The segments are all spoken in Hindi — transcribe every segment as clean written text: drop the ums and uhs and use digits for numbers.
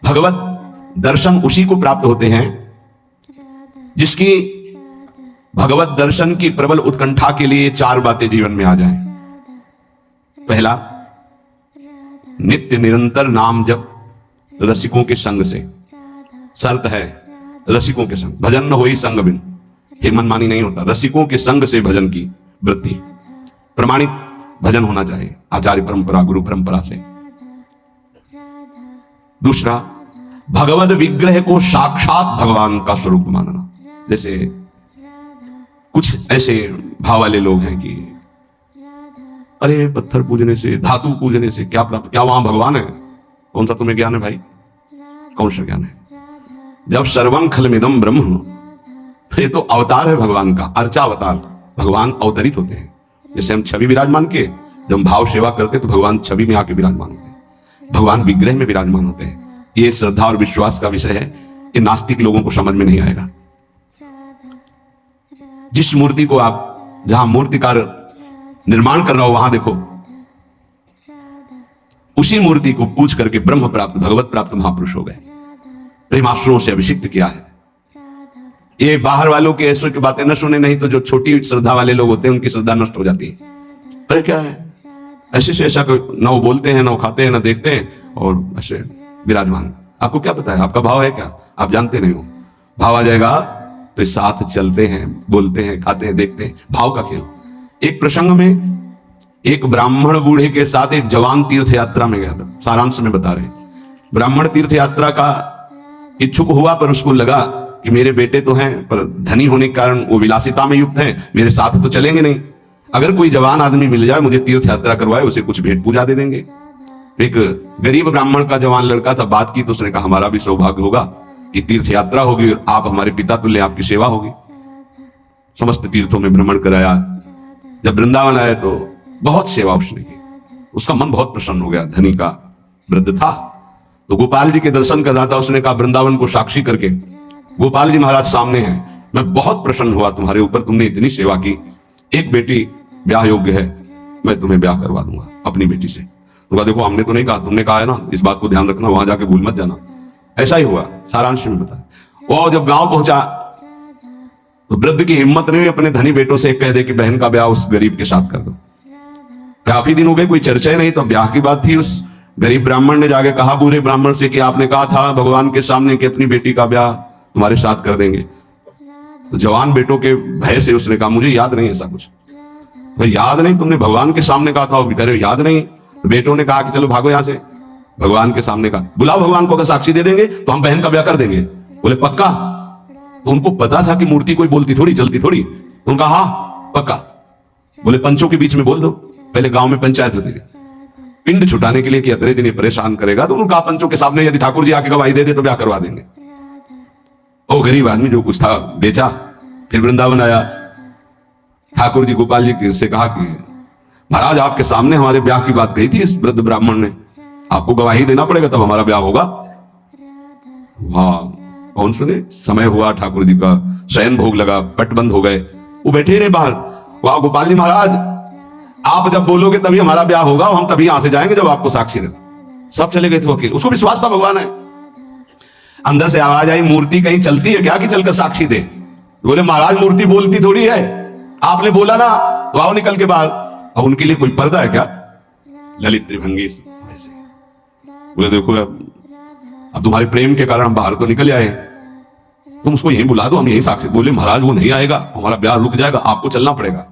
भगवत दर्शन उसी को प्राप्त होते हैं जिसकी भगवत दर्शन की प्रबल उत्कंठा के लिए 4 बातें जीवन में आ जाएं। पहला, नित्य निरंतर नाम जप रसिकों के संग से। शर्त है रसिकों के संग, भजन न होई संग बिन, हे मनमानी नहीं होता। रसिकों के संग से भजन की वृत्ति, प्रमाणित भजन होना चाहिए आचार्य परंपरा गुरु परंपरा से। दूसरा, भगवद विग्रह को साक्षात भगवान का स्वरूप मानना। जैसे कुछ ऐसे भाव वाले लोग हैं कि अरे पत्थर पूजने से, धातु पूजने से क्या प्राप्त, क्या वहां भगवान है? कौन सा तुम्हें ज्ञान है भाई? कौन सा ज्ञान है? जब सर्वं खलमिदं ब्रह्म, ये तो अवतार है भगवान का, अर्चा अवतार। भगवान अवतरित होते हैं। जैसे हम छवि विराजमान के, जब हम भाव सेवा करते तो भगवान छवि में आके विराजमान होते हैं, भगवान विग्रह में विराजमान होते हैं। ये श्रद्धा और विश्वास का विषय है, ये नास्तिक लोगों को समझ में नहीं आएगा। जिस मूर्ति को आप, जहां मूर्तिकार निर्माण कर रहा हो वहां देखो, उसी मूर्ति को पूछ करके ब्रह्म प्राप्त, भगवत प्राप्त महापुरुष हो गए, प्रेमाश्रुओं से अभिषिक्त किया है। ये बाहर वालों के ऐश्वर्य की बातें न सुने, नहीं तो जो छोटी श्रद्धा वाले लोग होते हैं उनकी श्रद्धा नष्ट हो जाती है। अरे क्या है, ऐसे से ऐसा न वो बोलते हैं, न वो खाते हैं, न देखते हैं, और ऐसे विराजमान। आपको क्या पता है? आपका भाव है क्या? आप जानते नहीं हो। भाव आ जाएगा तो साथ चलते हैं, बोलते हैं, खाते हैं, देखते हैं, भाव का खेल। एक प्रसंग में एक ब्राह्मण बूढ़े के साथ एक जवान तीर्थ यात्रा में गया था। सारांश में बता रहे हैं। ब्राह्मण तीर्थ यात्रा का इच्छुक हुआ, पर उसको लगा कि मेरे बेटे तो हैं, पर धनी होने के कारण वो विलासिता में युक्त हैं, मेरे साथ तो चलेंगे नहीं। अगर कोई जवान आदमी मिल जाए, मुझे तीर्थ यात्रा करवाए, उसे कुछ भेंट पूजा दे देंगे। एक गरीब ब्राह्मण का जवान लड़का था, बात की तो उसने कहा हमारा भी सौभाग्य होगा कि तीर्थ यात्रा होगी और आप हमारे पिता तुल्य, आपकी सेवा होगी। समस्त तीर्थों में भ्रमण कराया। जब वृंदावन आए तो बहुत सेवा उसने की, उसका मन बहुत प्रसन्न हो गया। धनी का वृद्ध था, तो गोपाल जी के दर्शन कर रहा था। उसने कहा वृंदावन को साक्षी करके, गोपाल जी महाराज सामने हैं, मैं बहुत प्रसन्न हुआ तुम्हारे ऊपर, तुमने इतनी सेवा की। एक बेटी ब्याह योग्य है, मैं तुम्हें ब्याह करवा दूंगा अपनी बेटी से। तो देखो हमने तो नहीं कहा, तुमने कहा है ना, इस बात को ध्यान रखना, वहां जाके भूल मत जाना। ऐसा ही हुआ, सारांश में बताया। वो जब गांव पहुंचा तो वृद्ध की हिम्मत नहीं हुई अपने धनी बेटों से कह दे कि बहन का ब्याह उस गरीब के साथ कर दो। काफी दिन हो गए, कोई चर्चा ही नहीं, तो ब्याह की बात थी। उस गरीब ब्राह्मण ने जाके कहा बूढ़े ब्राह्मण से कि आपने कहा था भगवान के सामने कि अपनी बेटी का ब्याह तुम्हारे साथ कर देंगे। तो जवान बेटों के भय से उसने कहा मुझे याद नहीं ऐसा कुछ। तो याद नहीं? तुमने भगवान के सामने कहा था। कह रहे याद नहीं। तो बेटों ने कहा कि चलो भागो यहां से। भगवान के सामने कहा बुलाओ भगवान को, अगर साक्षी दे देंगे तो हम बहन का ब्याह कर देंगे। बोले पक्का? तो उनको पता था कि मूर्ति कोई बोलती थोड़ी, चलती थोड़ी। तो उनका हाँ पक्का। बोले पंचों के बीच में बोल दो, पहले गांव में पंचायत होती है, पिंड छुटाने के लिए कि अतरे दिन ये परेशान करेगा। तो उनका पंचों के सामने यदि ठाकुर जी आके गवाही दे दे तो ब्याह करवा देंगे। ओ गरीब आदमी जो कुछ था बेचा, फिर वृंदावन आया। ठाकुर जी गोपाल जी से कहा कि महाराज आपके सामने हमारे ब्याह की बात कही थी इस वृद्ध ब्राह्मण ने, आपको गवाही देना पड़ेगा तब हमारा ब्याह होगा। वहां कौन सुने? समय हुआ, ठाकुर जी का शयन भोग लगा, पट बंद हो गए, वो बैठे रहे बाहर। वाह गोपाल जी महाराज, आप जब बोलोगे तभी हमारा ब्याह होगा, हम तभी यहां से जाएंगे जब आपको साक्षी दे। सब चले गए थे वकील, उसको विश्वास था भगवान है। अंदर से आवाज आई मूर्ति कहीं चलती है क्या कि चलकर साक्षी दे? बोले महाराज मूर्ति बोलती थोड़ी है, आपने बोला ना, तो आओ निकल के बाहर। अब उनके लिए कोई पर्दा है क्या? ललित त्रिभंगी ऐसे। बोले देखो अब तुम्हारे प्रेम के कारण हम बाहर तो निकल आए, तुम उसको यहीं बुला दो, हम यहीं साक्षी। बोले महाराज वो नहीं आएगा, हमारा ब्याह रुक जाएगा, आपको चलना पड़ेगा।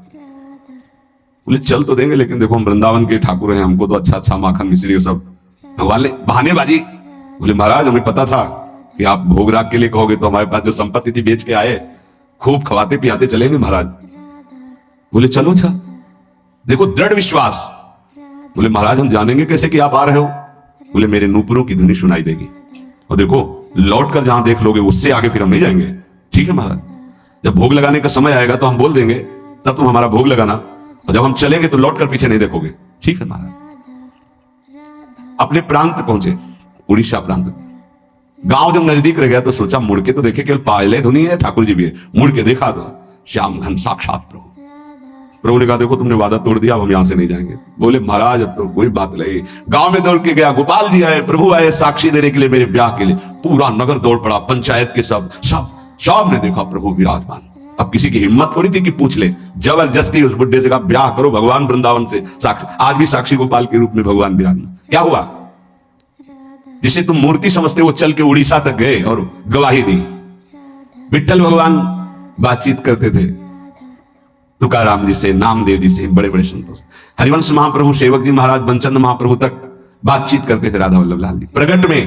बोले चल तो देंगे, लेकिन देखो हम वृंदावन के ठाकुर हैं, हमको तो अच्छा अच्छा माखन मिश्री सब। भगवान ने बहानेबाजी। बोले महाराज हमें पता था कि आप भोग राग के लिए कहोगे, तो हमारे पास जो संपत्ति थी बेच के आए, खूब खवाते पियाते चलेंगे महाराज। बोले चलो अच्छा, देखो दृढ़ विश्वास। बोले महाराज हम जानेंगे कैसे कि आप आ रहे हो? बोले मेरे नूपुरों की ध्वनि सुनाई देगी, और देखो लौट कर जहां देख लोगे उससे आगे फिर हम नहीं जाएंगे। ठीक है महाराज, जब भोग लगाने का समय आएगा तो हम बोल देंगे, तब तुम हमारा भोग लगाना, और जब हम चलेंगे तो लौट कर पीछे नहीं देखोगे। ठीक है महाराज। अपने प्रांत पहुंचे, उड़ीसा प्रांत। गांव जब नजदीक रह गया तो सोचा मुड़ के तो देखे, केवल पायले धुनी है, ठाकुर जी भी है। मुड़ के देखा तो श्याम घन साक्षात प्रभु। प्रभु ने कहा देखो तुमने वादा तोड़ दिया, अब हम यहां से नहीं जाएंगे। बोले महाराज अब तो कोई बात नहीं। गांव में दौड़ के गया, गोपाल जी आए, प्रभु आए साक्षी देने के लिए मेरे ब्याह के लिए। पूरा नगर दौड़ पड़ा, पंचायत के सब ने देखा प्रभु विराजमान। अब किसी की हिम्मत थोड़ी थी कि पूछ ले, जबरदस्ती उस बुड्ढे से कहा ब्याह करो भगवान वृंदावन से साक्षी। आज भी साक्षी गोपाल के रूप में भगवान विराजमान। क्या हुआ? जिसे तुम मूर्ति समझते वो चल के उड़ीसा तक गए और गवाही दी। विठ्ठल भगवान बातचीत करते थे तुकाराम जी से, नामदेव जी से, बड़े बड़े संतों से। हरिवंश महाप्रभु, सेवक जी महाराज, बनचंद महाप्रभु तक बातचीत करते थे राधा वल्लभ लाल जी। प्रगट में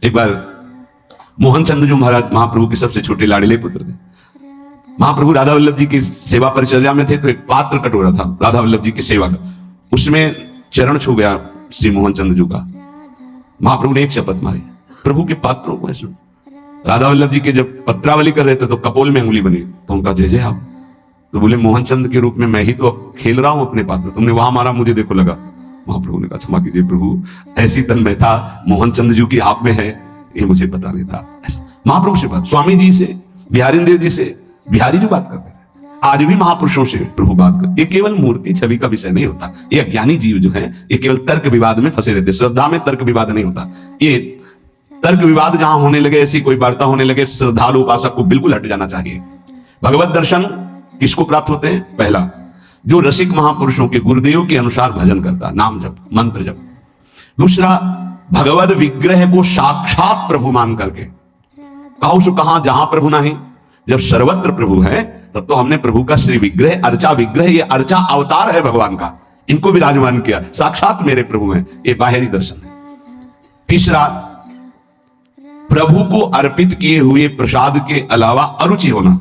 एक बार मोहन चंद्र जी महाराज महाप्रभु के सबसे छोटे लाडले पुत्र थे। महाप्रभु राधा वल्लभ जी की सेवा परिचर्या में थे, तो एक पात्र कटोरा था राधा वल्लभ जी की सेवा का, उसमें चरण छू गया श्री मोहन चंद्र जी का। महाप्रभु ने एक शपथ मारी, प्रभु के पात्रों को ऐसे। राधा वल्लभ जी के जब पत्रावली कर रहे थे तो कपोल में अंगुली बनी, तो उनका जय जय आप। तो बोले मोहन चंद्र के रूप में मैं ही तो अब खेल रहा हूं अपने पात्र, तुमने वहां मारा, मुझे देखो लगा। महाप्रभु ने कहा क्षमा कीजिए प्रभु, ऐसी तन्मयता मोहन चंद्र जी की आप में है, ये मुझे पता नहीं था। महाप्रभु से बात, स्वामी जी से, बिहारिंदेव जी से बिहारी जी बात करते थे। आज भी महापुरुषों से प्रभु बात कर। ये केवल मूर्ति छवि का विषय नहीं होता। ये अज्ञानी जीव जो है ये केवल तर्क विवाद में फंसे रहते। श्रद्धा में तर्क विवाद नहीं होता। ये तर्क विवाद जहां होने लगे, ऐसी कोई वार्ता होने लगे, श्रद्धालु उपासक को बिल्कुल हट जाना चाहिए। भगवत दर्शन किसको प्राप्त होते हैं? पहला, जो रसिक महापुरुषों के गुरुदेव के अनुसार भजन करता, नाम जप, मंत्र जप। दूसरा, भगवत विग्रह को साक्षात प्रभु मान करके। कहो सो कहां जहां प्रभु नहीं, जब सर्वत्र प्रभु है तब तो हमने प्रभु का श्री विग्रह, अर्चा विग्रह, ये अर्चा अवतार है भगवान का, इनको विराजमान किया, साक्षात मेरे प्रभु हैं, ये बाहरी दर्शन है। तीसरा, प्रभु को अर्पित किए हुए प्रसाद के अलावा अरुचि होना।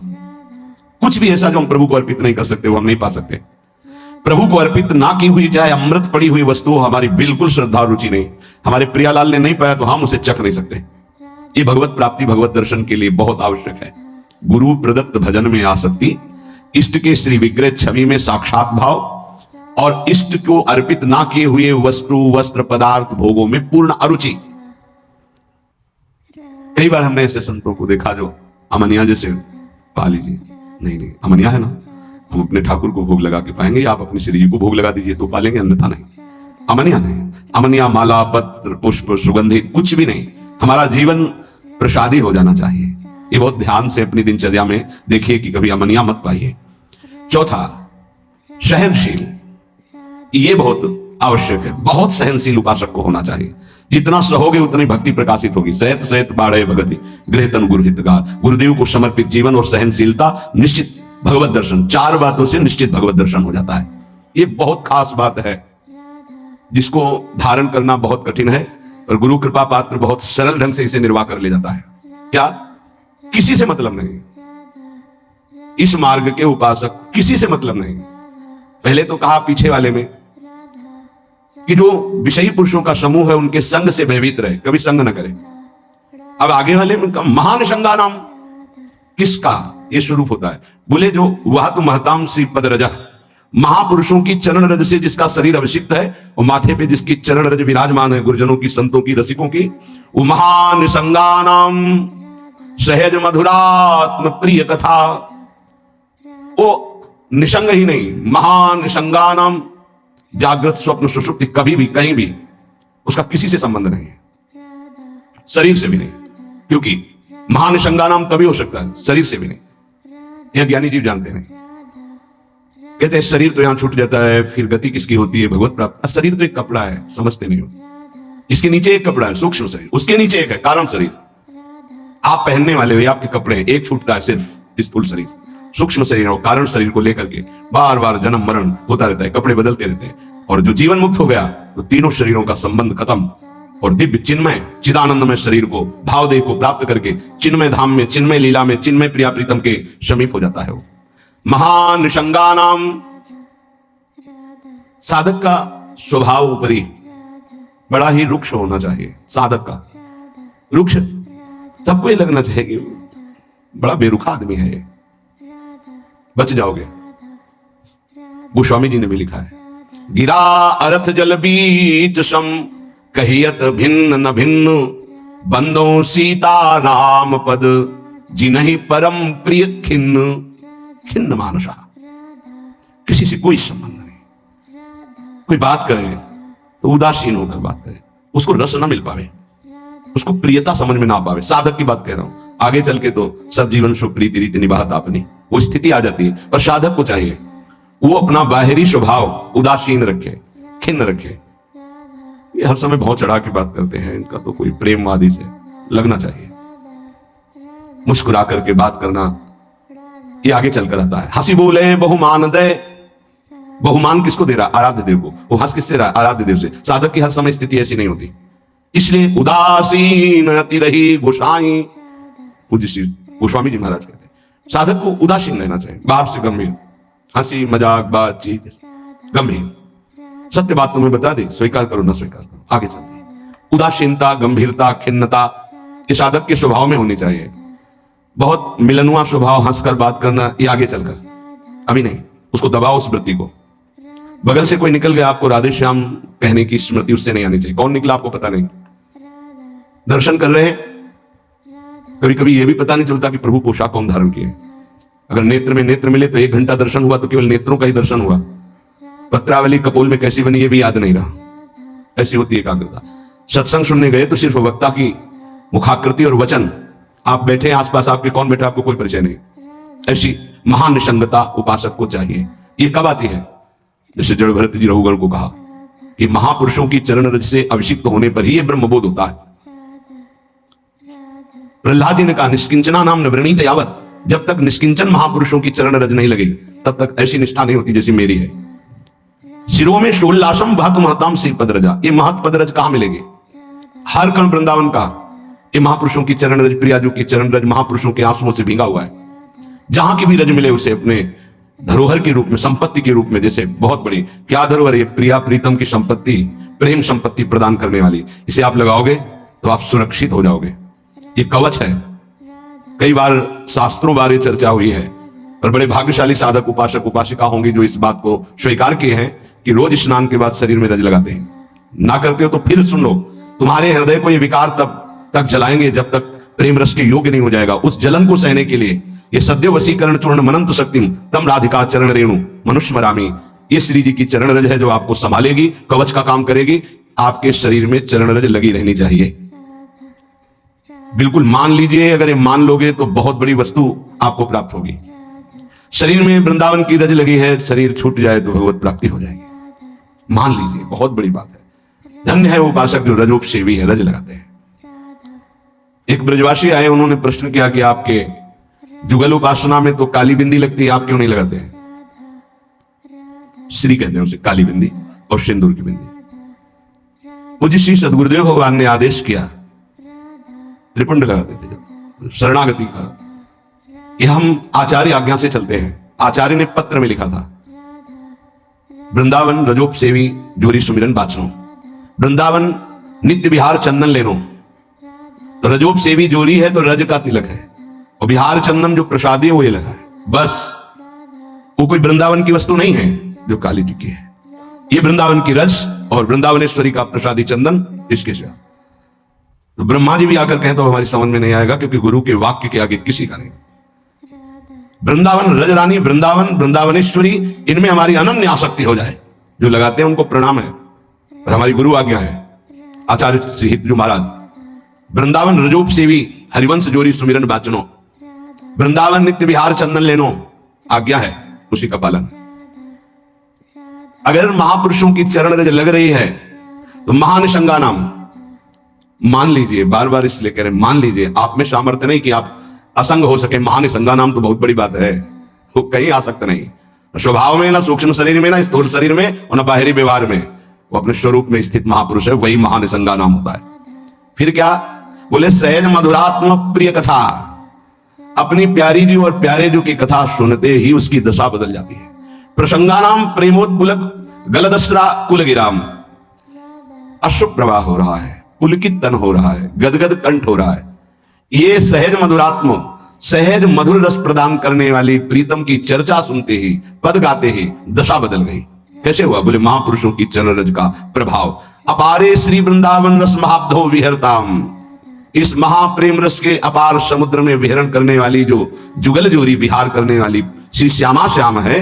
कुछ भी ऐसा जो हम प्रभु को अर्पित नहीं कर सकते वो हम नहीं पा सकते। प्रभु को अर्पित ना की हुई चाहे अमृत पड़ी हुई वस्तु हमारी बिल्कुल श्रद्धा रुचि नहीं। हमारे प्रियालाल ने नहीं पाया तो हम उसे चख नहीं सकते। ये भगवत प्राप्ति, भगवत दर्शन के लिए बहुत आवश्यक है। गुरु प्रदत्त भजन में आसक्ति, इष्ट के श्री विग्रह छवि में साक्षात भाव, और इष्ट को अर्पित ना किए हुए वस्तु, वस्त्र, पदार्थ, भोगों में पूर्ण अरुचि। कई बार हमने ऐसे संतों को देखा जो अमनिया जैसे, पा लीजिए, नहीं अमनिया है ना, हम अपने ठाकुर को भोग लगा के पाएंगे, आप अपने श्री जी को भोग लगा दीजिए तो पालेंगे, अन्यथा नहीं। अमनिया नहीं, अमनिया माला, पत्र, पुष्प, सुगंधित कुछ भी नहीं। हमारा जीवन प्रसादी हो जाना चाहिए। ये बहुत ध्यान से अपनी दिनचर्या में देखिए कि कभी अमनिया मत पाइए। चौथा, सहनशील, ये बहुत आवश्यक है। बहुत सहनशील उपासक को होना चाहिए। जितना सहोगे उतनी भक्ति प्रकाशित होगी। सहत सहत बाढ़े भगति, गृह तन गुरु हितगार। गुरुदेव को समर्पित जीवन और सहनशीलता, निश्चित भगवत दर्शन। चार बातों से निश्चित भगवत दर्शन हो जाता है। ये बहुत खास बात है जिसको धारण करना बहुत कठिन है, और गुरु कृपा पात्र बहुत सरल ढंग से इसे निर्वाह कर ले जाता है। क्या? किसी से मतलब नहीं। इस मार्ग के उपासक किसी से मतलब नहीं। पहले तो कहा पीछे वाले में कि जो विषयी पुरुषों का समूह है उनके संग से भयभीत रहे, कभी संग न करे। अब आगे वाले में महान संगा नाम किसका ये स्वरूप होता है? बोले जो वह तो महताम श्री पद रजा, महापुरुषों की चरण रज से जिसका शरीर अभिषिक्त है और माथे पे जिसकी चरण रज विराजमान है, गुरुजनों की, संतों की, रसिकों की, वो महान संगानाम सहज मधुरात्म प्रिय कथा। वो निसंग ही नहीं, महान संगानाम, जागृत स्वप्न सुषुप्ति, कभी भी कहीं भी उसका किसी से संबंध नहीं है, शरीर से भी नहीं। क्योंकि महान संगानाम तभी हो सकता है, शरीर से भी नहीं। यह ज्ञानी जीव जानते नहीं। कहते हैं शरीर तो यहां छूट जाता है, फिर गति किसकी होती है? भगवत प्राप्त। शरीर तो एक कपड़ा है, समझते नहीं हो। इसके नीचे एक कपड़ा है, सूक्ष्म शरीर, उसके नीचे एक है कारण शरीर। आप पहनने वाले हो, आपके कपड़े हैं, एक छूटता है सिर्फ स्थूल शरीर। सूक्ष्म शरीर और कारण शरीर को लेकर के बार बार जन्म मरण होता रहता है, कपड़े बदलते रहते हैं। और जो जीवन मुक्त हो गया तो तीनों शरीरों का संबंध खत्म, और दिव्य चिन्मय चिदानंदमय शरीर को, भावदेह को प्राप्त करके चिन्मय धाम में, चिन्मय लीला में, चिन्मय प्रिया प्रीतम के समीप हो जाता है। वो महान संगानाम। साधक का स्वभाव ऊपरी बड़ा ही रुक्ष होना चाहिए। साधक का रुक्ष, सबको ये लगना चाहिए कि बड़ा बेरुखा आदमी है, ये बच जाओगे। गोस्वामी जी ने भी लिखा है, गिरा अर्थ जल बीच सम, कहियत भिन्न न भिन्न, बंदो सीता राम पद, जिन्हि परम प्रिय खिन्न, खिन्न मानसा। किसी से कोई संबंध नहीं। कोई बात करे तो उदासीन होकर बात करे, उसको रस ना मिल पावे, उसको प्रियता समझ में ना पावे। साधक की बात कह रहा हूं, आगे चल के तो सब जीवन सुख प्रीति रीति निभात अपनी वो स्थिति आ जाती है, पर साधक को चाहिए वो अपना बाहरी स्वभाव उदासीन रखे, खिन्न रखे। ये हर समय बहुत चढ़ा के बात करते हैं, इनका तो कोई प्रेम आदि से लगना चाहिए। मुस्कुरा करके बात करना ये आगे चलकर आता है। हंसी बोले बहुमान दे, बहुमान किसको दे रहा? आराध्य देव को। वो हंस किससे रहा? आराध्य देव से। साधक की हर समय स्थिति ऐसी नहीं होती, इसलिए उदासीन अति रही गोसाई। पूज्य श्री गोस्वामी जी महाराज कहते हैं साधक को उदासीन रहना चाहिए, बाहर से गंभीर, हंसी मजाक बातचीत गंभीर, सत्य बात तुम्हें बता दे, स्वीकार करो ना स्वीकार करो, आगे चलते हैं। उदासीनता, गंभीरता, खिन्नता ये साधक के स्वभाव में होनी चाहिए। बहुत मिलनुआ स्वभाव, हंसकर बात करना, ये आगे चलकर, अभी नहीं। उसको दबाओ उस वृत्ति को। बगल से कोई निकल गया, आपको राधे श्याम कहने की स्मृति उससे नहीं आनी चाहिए। कौन निकला आपको पता नहीं। दर्शन कर रहे हैं, कभी कभी ये भी पता नहीं चलता कि प्रभु पोशाक कौन धारण किए। अगर नेत्र में नेत्र मिले तो 1 घंटा दर्शन हुआ तो केवल नेत्रों का ही दर्शन हुआ। पत्रावली कपोल में कैसी बनी ये भी याद नहीं रहा। ऐसी होती है एकाग्रता। सत्संग सुनने गए तो सिर्फ वक्ता की मुखाकृति और वचन, आप बैठे आसपास, आपके कौन बैठा आपको कोई परिचय नहीं। ऐसी महान निसंगता उपासक को चाहिए। ये कब आती है? जैसे जड़ भरत जी रघुगण को कहा कि महापुरुषों की चरण रज से अभिषिक्त होने पर ही यह ब्रह्मबोध होता है। प्रहलाद जी ने कहा निष्किंचना नाम नवरणीत यावत, जब तक निष्किंचन महापुरुषों की चरण रज नहीं लगी तब तक ऐसी निष्ठा नहीं होती जैसी मेरी है। शिरो में शोल्लासम भातु महताम श्री पद रजा, ये महत पद रज कहां मिलेगी? हर कण वृंदावन का ये महापुरुषों की चरण रज, प्रियाजू की चरण रज महापुरुषों के आंसुओं से भीगा हुआ है। जहां की भी रज मिले उसे अपने धरोहर के रूप में, संपत्ति के रूप में, जैसे बहुत बड़ी क्या धरोहर, ये प्रिया प्रीतम की संपत्ति, प्रेम संपत्ति प्रदान करने वाली, इसे आप लगाओगे तो आप सुरक्षित हो जाओगे। ये कवच है। कई बार शास्त्रों बारे चर्चा हुई है, पर बड़े भाग्यशाली साधक उपासक उपासिका होंगे जो इस बात को स्वीकार किए हैं कि रोज स्नान के बाद शरीर में रज लगाते हैं। ना करते हो तो फिर सुन लो, तुम्हारे हृदय को ये विकार तब तक जलाएंगे जब तक प्रेम रस के योग्य नहीं हो जाएगा। उस जलन को सहने के लिए ये सद्य वशीकरण चूर्ण मनंत शक्तिम तम राधिका चरण रेणु मनुष्य मरामी, ये श्री जी की चरण रज है जो आपको संभालेगी, कवच का काम करेगी। आपके शरीर में चरण रज लगी रहनी चाहिए। बिल्कुल मान लीजिए, अगर ये मान लोगे तो बहुत बड़ी वस्तु आपको प्राप्त होगी। शरीर में वृंदावन की रज लगी है, शरीर छूट जाए तो भगवत प्राप्ति हो जाएगी। मान लीजिए, बहुत बड़ी बात है। धन्य है वो उपासक जो रजोप सेवी है, रज लगाते हैं। एक ब्रजवासी आए, उन्होंने प्रश्न किया कि आपके जुगल उपासना में तो काली बिंदी लगती है, आप क्यों नहीं लगाते हैं? श्री कहते हैं उसे, काली बिंदी और सिंदूर की बिंदी। पूज्य श्री सदगुरुदेव भगवान ने आदेश किया, त्रिपुंड लगाते थे जब शरणागति का, कि हम आचार्य आज्ञा से चलते हैं। आचार्य ने पत्र में लिखा था, वृंदावन रजोप सेवी जोरी सुमिरन बाचनो, वृंदावन नित्य विहार चंदन लेनो। तो रजोप सेवी जोरी है तो रज का तिलक है, और बिहार चंदन जो प्रसादी है वो ये लगा है। बस वो कोई वृंदावन की वस्तु नहीं है जो काली जी की है, ये वृंदावन की रज और वृंदावनेश्वरी का प्रसादी चंदन, इसके सिवा। तो ब्रह्मा जी भी आकर कहें तो हमारी समझ में नहीं आएगा, क्योंकि गुरु के वाक्य के आगे किसी का नहीं। वृंदावन रज रानी, वृंदावन वृंदावनेश्वरी, इनमें हमारी अनन्य आसक्ति हो जाए। जो लगाते हैं उनको प्रणाम है, पर हमारी गुरु आज्ञा है आचार्य श्री हितजू महाराज, वृंदावन रजोप सेवी हरिवंश जोरी सुमिरन बाचनो, वृंदावन नित्य विहार चंदन लेनो, आज्ञा है, उसी का पालन। अगर महापुरुषों की चरण रज लग रही है तो महानिशंगा नाम मान लीजिए। बार बार इसलिए कह रहे हैं, मान लीजिए। आप में सामर्थ्य नहीं कि आप असंग हो सके। महानिशंगा नाम तो बहुत बड़ी बात है, वो कहीं आ सकता नहीं। स्वभाव में, ना सूक्ष्म शरीर में, ना स्थूल शरीर में, और ना बाहरी व्यवहार में, वो अपने स्वरूप में स्थित महापुरुष है, वही महानिशंगा नाम होता है। फिर क्या बोले? सहज मधुरात्म प्रिय कथा, अपनी प्यारी जी और प्यारे जी की कथा सुनते ही उसकी दशा बदल जाती है। प्रसंगानाम प्रेमोत्पुलक गलदस्रा कुलगिराम, अश्रु प्रवाह हो रहा है, पुलकित तन हो रहा है, गदगद कंठ हो रहा है। ये सहज मधुरात्म, सहज मधुर रस प्रदान करने वाली प्रीतम की चर्चा सुनते ही, पद गाते ही दशा बदल गई। कैसे हुआ? बोले महापुरुषों की चरण रज का प्रभाव। अपारे श्री वृंदावन रस महाब्धो विहरताम, इस महाप्रेम रस के अपार समुद्र में विहरण करने वाली जो जुगल जोरी विहार करने वाली श्री श्यामा श्याम है,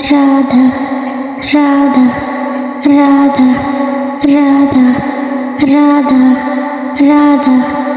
राधा राधा राधा राधा राधा राधा